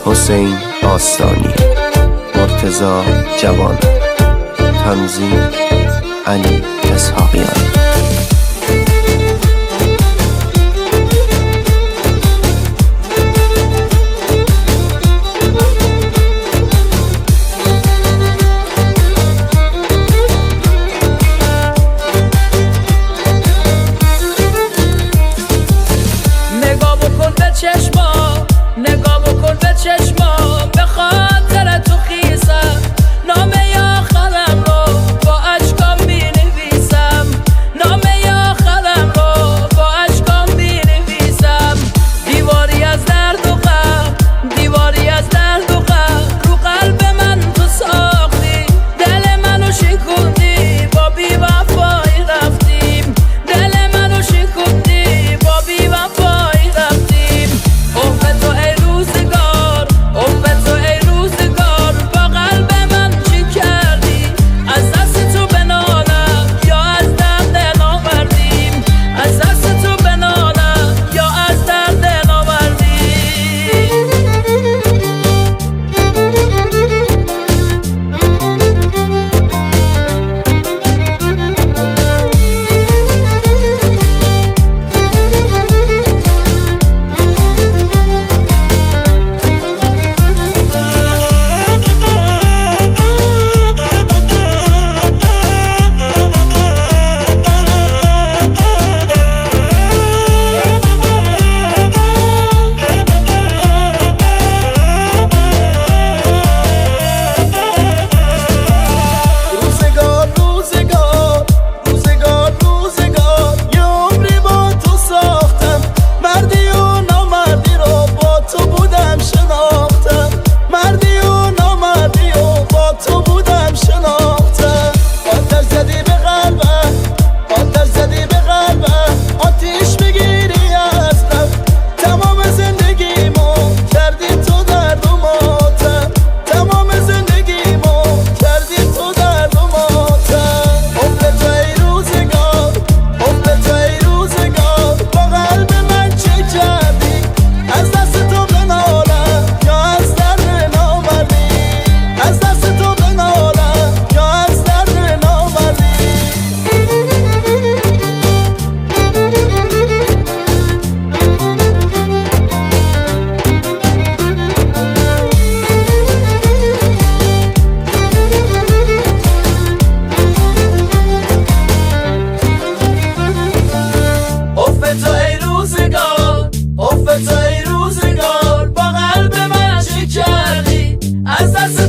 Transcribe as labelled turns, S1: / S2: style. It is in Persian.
S1: حسین آستانی، مرتضی جوان، تنظیم علی اسحاقیان.
S2: نگاه بکن به چشما، به خاطر تو خیسم، نامه آخرم رو با اشکام می‌نویسم، نامه آخرم رو با اشکام می‌نویسم. دیواری از درد و غم، دیواری از درد و غم، رو قلب من تو ساختی، دل منو شکوندی، با بی‌وفایی رفتیم، دل منو شکوندی، با بی‌وفایی رفتیم. ای روزگار با قلب من چه کردی؟ از دست